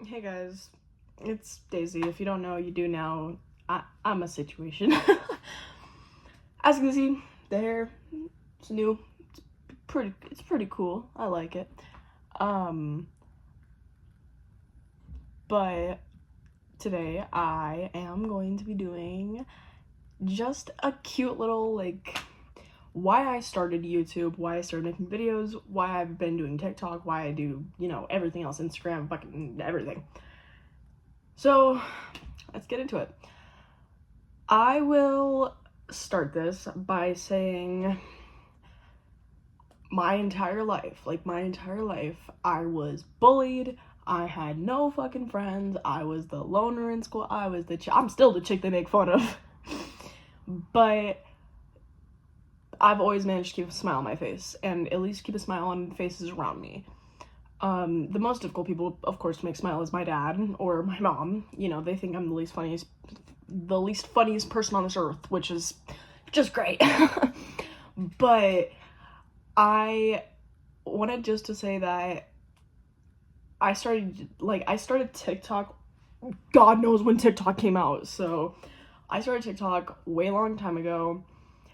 Hey guys, it's Daisy. If you don't know, you do now. I'm a situation. As you can see, the hair, it's new. It's pretty cool. I like it. But today I am going to be doing just a cute little, why I started YouTube, why I started making videos, why I've been doing TikTok, why I do, everything else, Instagram, fucking everything. So, let's get into it. I will start this by saying my entire life, I was bullied. I had no fucking friends. I was the loner in school. I'm still the chick they make fun of. But I've always managed to keep a smile on my face, and at least keep a smile on faces around me. The most difficult people, of course, to make smile is my dad or my mom. They think I'm the least funniest person on this earth, which is just great. But I wanted just to say that I started TikTok. God knows when TikTok came out. So I started TikTok way long time ago,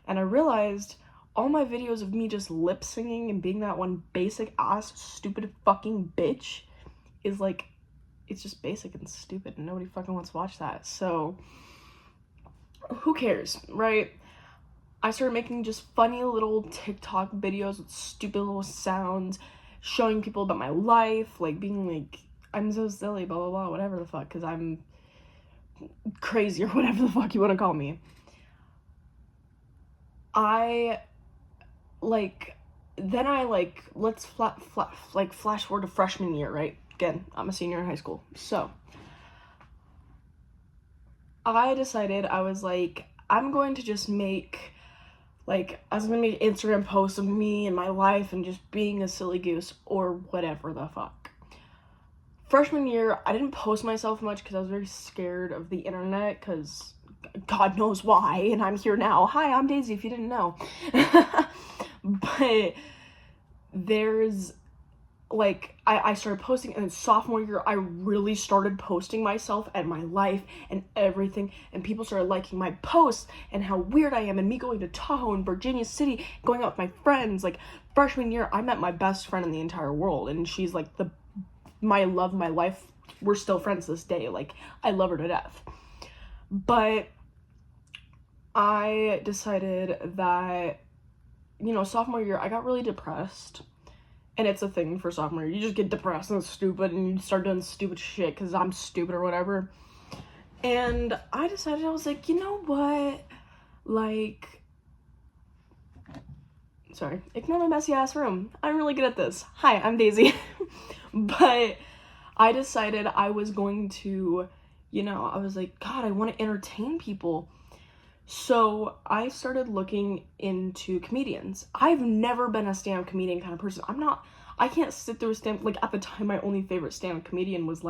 and I realized all my videos of me just lip singing and being that one basic ass stupid fucking bitch is it's just basic and stupid, and nobody fucking wants to watch that. So who cares, right? I started making just funny little TikTok videos with stupid little sounds, showing people about my life, being I'm so silly, blah blah blah, whatever the fuck, because I'm crazy or whatever the fuck you want to call me. Let's flash forward to freshman year, right? Again, I'm a senior in high school. So I decided I was I'm going to just make Instagram posts of me and my life and just being a silly goose or whatever the fuck. Freshman year, I didn't post myself much because I was very scared of the internet, because God knows why, and I'm here now. Hi, I'm Daisy, if you didn't know. But there's I started posting, and then sophomore year I really started posting myself and my life and everything, and people started liking my posts and how weird I am, and me going to Tahoe in Virginia City, going out with my friends. Freshman year, I met my best friend in the entire world, and she's my love of my life. We're still friends this day. I love her to death. But I decided that, sophomore year, I got really depressed. And it's a thing for sophomore year. You just get depressed and stupid, and you start doing stupid shit because I'm stupid or whatever. And I decided, I was like, you know what? Sorry, ignore my messy ass room. I'm really good at this. Hi, I'm Daisy. But I decided I was going to, I was like, God, I want to entertain people. So I started looking into comedians. I've never been a stand-up comedian kind of person. I can't sit through a stand, at the time, my only favorite stand-up comedian was,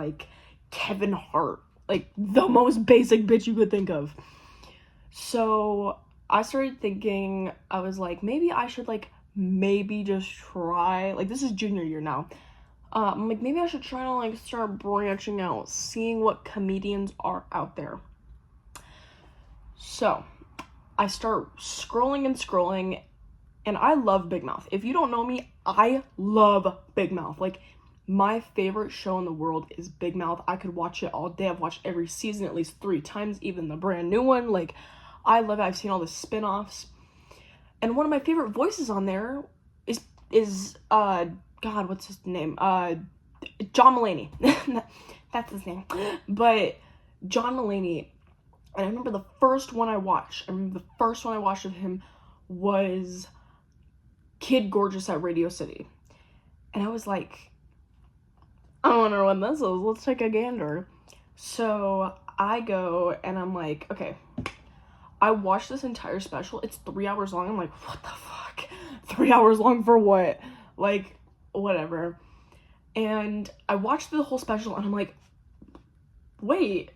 Kevin Hart. The most basic bitch you could think of. So I started thinking, I was like, maybe I should, maybe just try, this is junior year now. I'm like, maybe I should try to, start branching out, seeing what comedians are out there. So, I start scrolling, and I love Big Mouth. If you don't know me, I love Big Mouth. My favorite show in the world is Big Mouth. I could watch it all day. I've watched every season at least 3 times, even the brand new one. I love it. I've seen all the spin-offs. And one of my favorite voices on there is God, what's his name? John Mulaney. That's his name. But John Mulaney. And I remember the first one I watched of him was Kid Gorgeous at Radio City. And I was like, I wonder what this is. Let's take a gander. So I go, and I'm like, okay. I watched this entire special. It's 3 hours long. I'm like, what the fuck? 3 hours long for what? Whatever. And I watched the whole special, and I'm like, wait,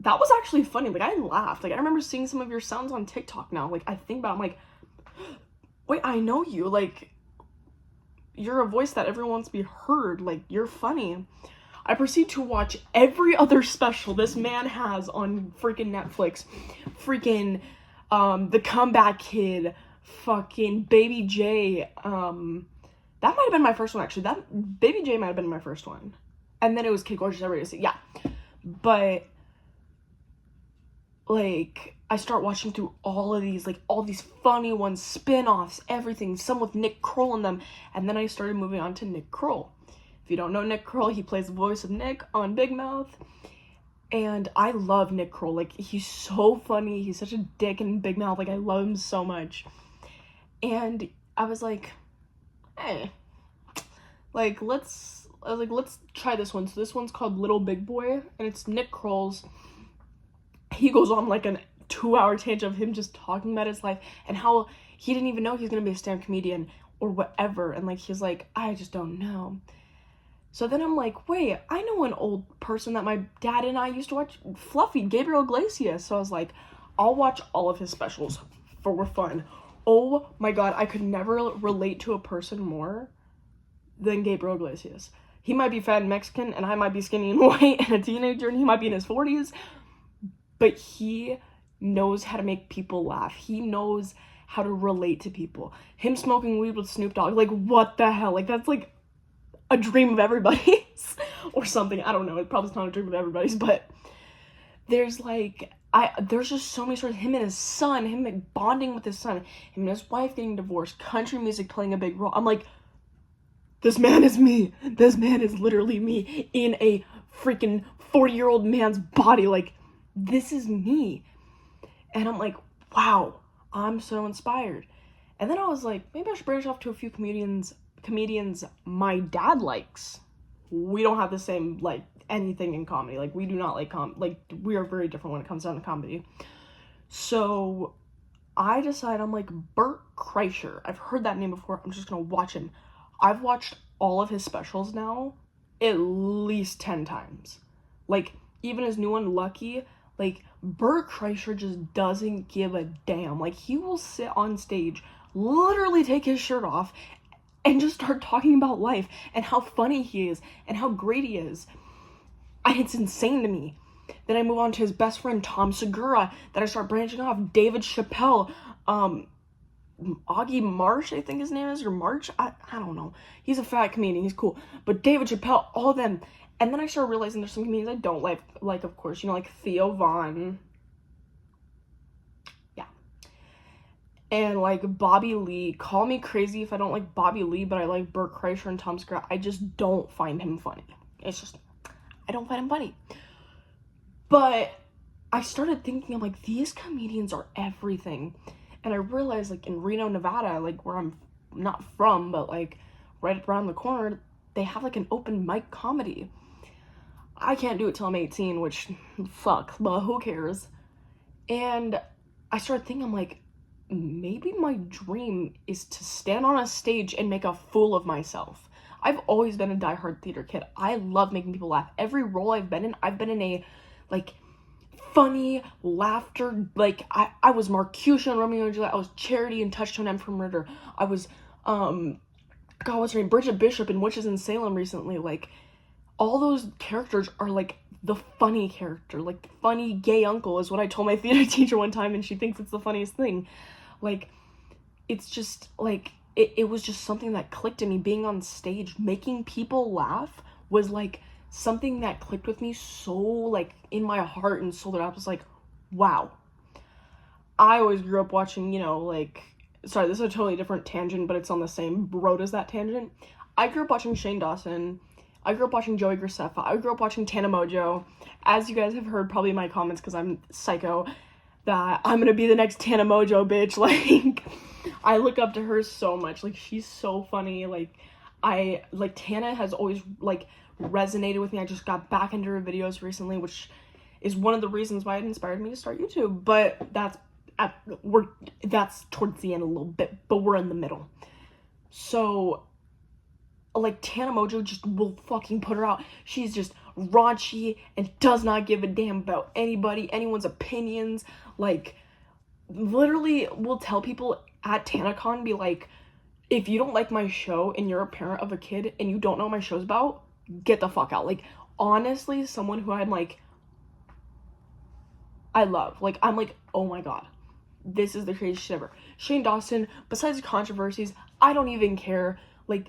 that was actually funny. I laughed. I remember seeing some of your sounds on TikTok now. I think about it, I'm like, wait, I know you. You're a voice that everyone wants to be heard. You're funny. I proceed to watch every other special this man has on freaking Netflix. Freaking, The Comeback Kid, fucking Baby J, that might have been my first one, actually. That Baby J might have been my first one. And then it was Kid Gorgeous, everybody. Yeah. But, like, I start watching through all of these, like, all these funny ones, spin-offs, everything, some with Nick Kroll in them. And then I started moving on to Nick Kroll. If you don't know Nick Kroll, he plays the voice of Nick on Big Mouth. And I love Nick Kroll. Like, he's so funny. He's such a dick in Big Mouth. Like, I love him so much. And I was like, hey, like, let's try this one. So this one's called Little Big Boy, and it's Nick Kroll's. He goes on, like, a 2-hour tangent of him just talking about his life and how he didn't even know he was going to be a stand-up comedian or whatever. And, like, he's like, I just don't know. So then I'm like, wait, I know an old person that my dad and I used to watch, Fluffy, Gabriel Iglesias. So I was like, I'll watch all of his specials for fun. Oh my god, I could never relate to a person more than Gabriel Iglesias. He might be fat and Mexican, and I might be skinny and white and a teenager, and he might be in his 40s. But he knows how to make people laugh. He knows how to relate to people. Him smoking weed with Snoop Dogg, like, what the hell? Like, that's, like, a dream of everybody's. Or something. I don't know. It probably is not a dream of everybody's, but there's, like, there's just so many stories. Him and his son, him, like, bonding with his son, him and his wife getting divorced, country music playing a big role. I'm like, this man is me. This man is literally me in a freaking 40-year-old man's body. Like, this is me. And I'm like, wow, I'm so inspired. And then I was like, maybe I should branch off to a few comedians my dad likes. We don't have the same, like, anything in comedy. Like, we do not like we are very different when it comes down to comedy. So I decide, I'm like, Bert Kreischer. I've heard that name before. I'm just gonna watch him. I've watched all of his specials now at least 10 times. Like, even his new one, Lucky, like, Bert Kreischer just doesn't give a damn. Like, he will sit on stage, literally take his shirt off, and just start talking about life and how funny he is and how great he is. And it's insane to me. Then I move on to his best friend, Tom Segura. Then I start branching off. David Chappelle, Augie Marsh, I think his name is, or March? I don't know. He's a fat comedian. He's cool. But David Chappelle, all of them. And then I started realizing there's some comedians I don't like, of course, you know, like Theo Von. Yeah. And, like, Bobby Lee. Call me crazy if I don't like Bobby Lee, but I like Bert Kreischer and Tom Segura. I just don't find him funny. It's just, I don't find him funny. But I started thinking, I'm like, these comedians are everything. And I realized, like, in Reno, Nevada, like, where I'm not from, but, like, right around the corner, they have, like, an open mic comedy. I can't do it till I'm 18, which, fuck, but who cares? And I started thinking, I'm like, maybe my dream is to stand on a stage and make a fool of myself. I've always been a diehard theater kid. I love making people laugh. Every role I've been in a, like, funny laughter. Like, I was Marcusha in Romeo and Juliet. I was Charity in Touchstone M for Murder. I was, God, what's her name? Bridget Bishop in Witches in Salem recently. Like, all those characters are, like, the funny character. Like, the funny gay uncle is what I told my theater teacher one time, and she thinks it's the funniest thing. Like, it's just, like, it was just something that clicked in me. Being on stage, making people laugh was, like, something that clicked with me so, like, in my heart and soul that I was like, wow. I always grew up watching, you know, like, sorry, this is a totally different tangent, but it's on the same road as that tangent. I grew up watching Shane Dawson. I grew up watching Joey Graceffa. I grew up watching Tana Mojo. As you guys have heard probably in my comments, because I'm psycho, that I'm gonna be the next Tana Mojo, bitch. Like, I look up to her so much. Like, she's so funny. Like, Tana has always, like, resonated with me. I just got back into her videos recently, which is one of the reasons why it inspired me to start YouTube. But that's towards the end a little bit, but we're in the middle. So, like, Tana Mojo just will fucking put her out. She's just raunchy and does not give a damn about anyone's opinions. Like, literally will tell people at TanaCon, be like, if you don't like my show and you're a parent of a kid and you don't know what my show's about, get the fuck out. Like, honestly someone who I love. Like, I'm like, oh my god, this is the craziest shit ever. Shane Dawson, besides the controversies, I don't even care. Like,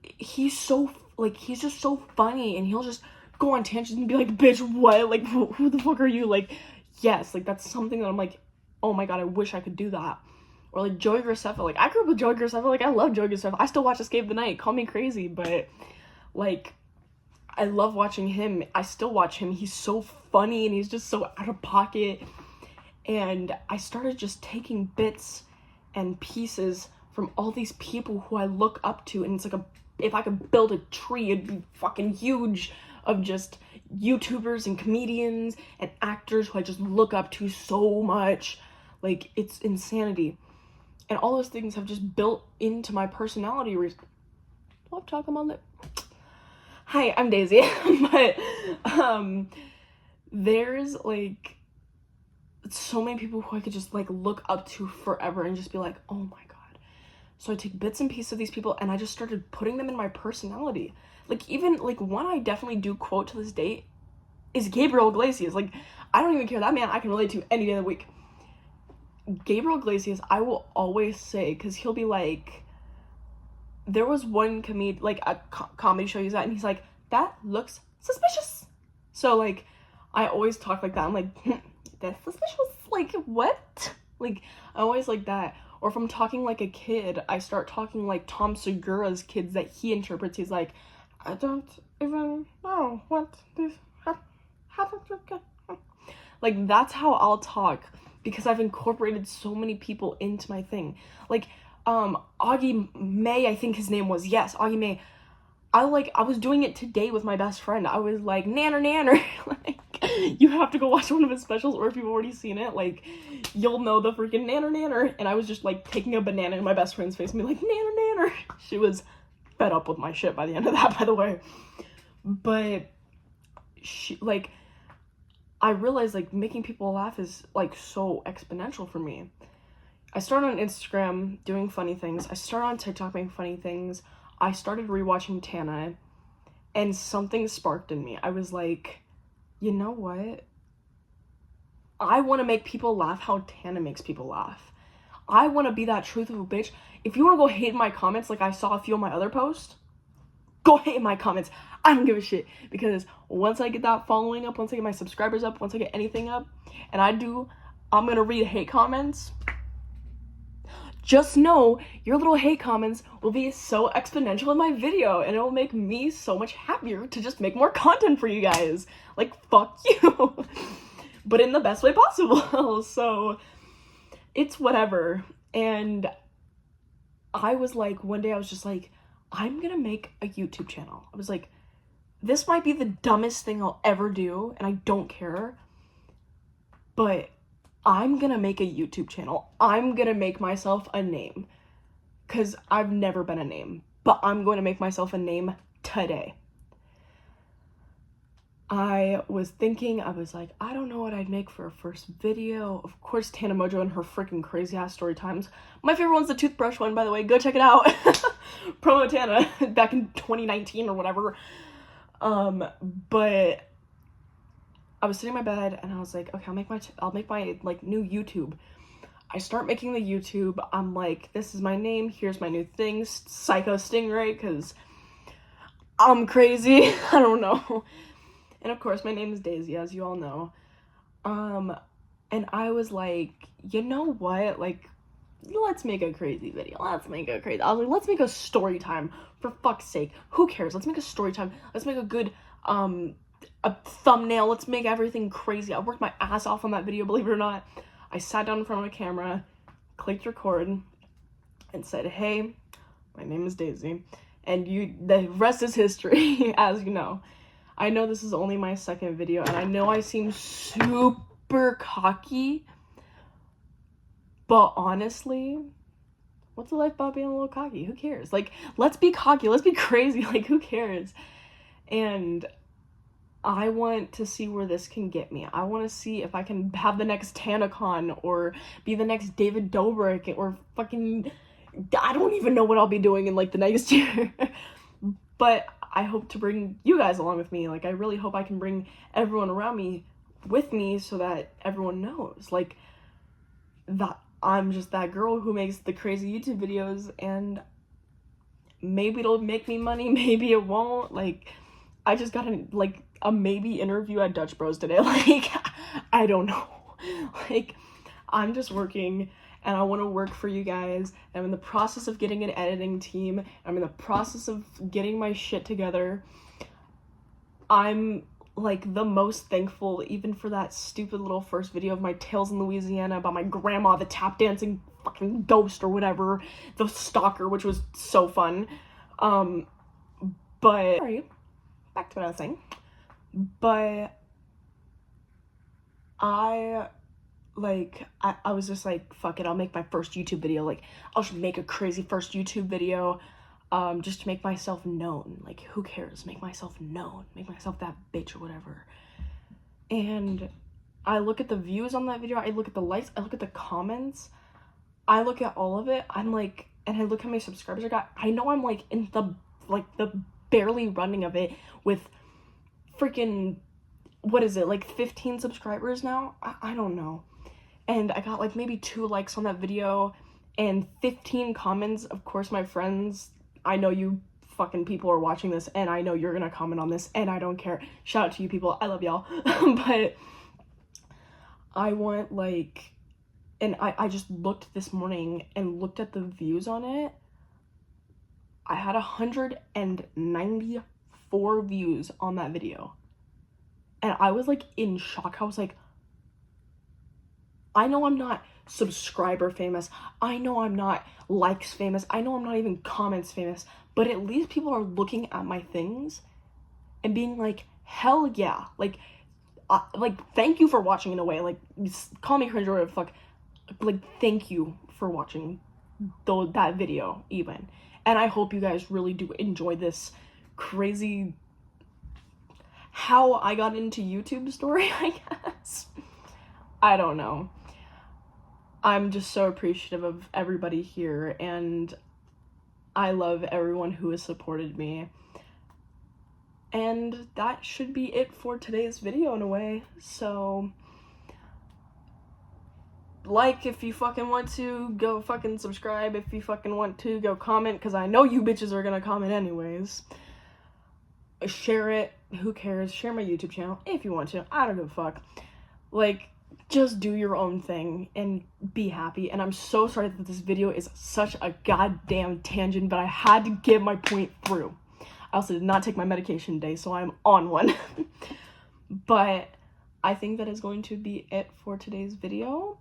he's just so funny, and he'll just go on tangents and be like, bitch, what? Like, who the fuck are you? Like, yes, like, that's something that I'm like, oh my god, I wish I could do that. Or like Joey Graceffa, like, I grew up with Joey Graceffa, like, I love Joey Graceffa. I still watch Escape the Night, call me crazy, but like, I love watching him. I still watch him. He's so funny, and he's just so out of pocket. And I started just taking bits and pieces from all these people who I look up to, and it's like, if I could build a tree, it'd be fucking huge, of just YouTubers and comedians and actors who I just look up to so much. Like, it's insanity. And all those things have just built into my personality. Love talking about it. Hi, I'm Daisy. But there's like so many people who I could just like look up to forever and just be like, oh my god. So I take bits and pieces of these people, and I just started putting them in my personality. Like, even like one I definitely do quote to this day is Gabriel Iglesias. Like, I don't even care. That man I can relate to any day of the week. Gabriel Iglesias, I will always say, because he'll be like, there was one like a comedy show he's at, and he's like, that looks suspicious. So like, I always talk like that. I'm like, that's suspicious. Like, what? Like, I always like that. Or if I'm talking like a kid, I start talking like Tom Segura's kids that he interprets. He's like, I don't even know what this like, that's how I'll talk, because I've incorporated so many people into my thing. Like, Augie May, I think his name was. Yes, Augie May. I was doing it today with my best friend. I was like, nanner. Like, you have to go watch one of his specials, or if you've already seen it, like, you'll know the freaking nanner. And I was just like taking a banana in my best friend's face and be like, nanner. She was fed up with my shit by the end of that, by the way. But she, like, I realized like making people laugh is like so exponential for me. I started on Instagram doing funny things. I started on TikTok making funny things. I started rewatching Tana, and something sparked in me. I was like, you know what? I want to make people laugh how Tana makes people laugh. I want to be that truthful bitch. If you want to go hate in my comments like I saw a few of my other posts, go hate in my comments. I don't give a shit, because once I get that following up, once I get my subscribers up, once I get anything up, and I'm gonna read hate comments. Just know your little hate comments will be so exponential in my video, and it will make me so much happier to just make more content for you guys. Like, fuck you. But in the best way possible. So it's whatever. And I was like, one day I was just like, I'm gonna make a YouTube channel. I was like, this might be the dumbest thing I'll ever do, and I don't care, but I'm gonna make a YouTube channel. I'm gonna make myself a name, because I've never been a name, but I'm going to make myself a name today. I was thinking, I was like, I don't know what I'd make for a first video. Of course, Tana Mojo and her freaking crazy ass story times. My favorite one's the toothbrush one, by the way. Go check it out. Promo Tana back in 2019 or whatever. But I was sitting in my bed and I was like, okay, I'll make my like new YouTube. I start making the YouTube. I'm like, this is my name. Here's my new thing, Psycho Stingray, because I'm crazy. I don't know. And of course, my name is Daisy, as you all know. And I was like, you know what? Like, let's make a crazy video. I was like, let's make a story time, for fuck's sake. Who cares? Let's make a story time. Let's make a good, a thumbnail. Let's make everything crazy. I worked my ass off on that video, believe it or not. I sat down in front of a camera, clicked record, and said, hey, my name is Daisy. And the rest is history, as you know. I know this is only my second video, and I know I seem super cocky, but honestly, what's the life about being a little cocky? Who cares? Like, let's be cocky, let's be crazy, like, who cares? And I want to see where this can get me. I want to see if I can have the next TanaCon, or be the next David Dobrik, or fucking, I don't even know what I'll be doing in, like, the next year. But I hope to bring you guys along with me. Like, I really hope I can bring everyone around me with me so that everyone knows, like, that I'm just that girl who makes the crazy YouTube videos, and maybe it'll make me money, maybe it won't. Like, I just got a maybe interview at Dutch Bros today. Like, I don't know. Like, I'm just working, and I want to work for you guys. I'm in the process of getting an editing team. I'm in the process of getting my shit together. I'm, like, the most thankful even for that stupid little first video of my Tales in Louisiana about my grandma, the tap dancing fucking ghost or whatever, the stalker, which was so fun. But, sorry, back to what I was saying. But I was just like, fuck it, I'll make my first YouTube video. Like, I'll just make a crazy first YouTube video, just to make myself known. Like, who cares? Make myself known. Make myself that bitch or whatever. And I look at the views on that video, I look at the likes, I look at the comments, I look at all of it, I'm like, and I look at how many subscribers I got. I know I'm, like, in the barely running of it with freaking, what is it, like 15 subscribers now? I don't know. And I got, like, maybe 2 likes on that video and 15 comments. Of course, my friends, I know you fucking people are watching this, and I know you're gonna comment on this, and I don't care. Shout out to you people. I love y'all. But I want, like, and I just looked this morning and looked at the views on it. I had 194 views on that video. And I was, like, in shock. I was like, I know I'm not subscriber famous. I know I'm not likes famous. I know I'm not even comments famous. But at least people are looking at my things and being like, hell yeah. Like, thank you for watching in a way. Like, call me cringe or whatever the fuck. Like, thank you for watching that video, even. And I hope you guys really do enjoy this crazy how I got into YouTube story, I guess. I don't know. I'm just so appreciative of everybody here, and I love everyone who has supported me. And that should be it for today's video in a way. So, like if you fucking want to, go fucking subscribe. If you fucking want to, go comment, because I know you bitches are gonna comment anyways. Share it, who cares? Share my YouTube channel if you want to. I don't give a fuck. Like, just do your own thing and be happy. And I'm so sorry that this video is such a goddamn tangent, but I had to get my point through. I also did not take my medication today, so I'm on one. But I think that is going to be it for today's video.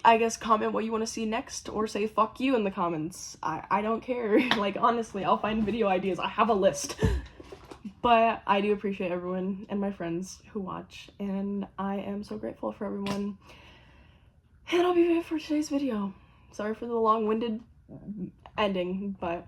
I guess comment what you want to see next, or say fuck you in the comments. I don't care. Like, honestly, I'll find video ideas. I have a list. But I do appreciate everyone and my friends who watch, and I am so grateful for everyone. And I'll be back for today's video. Sorry for the long-winded ending, but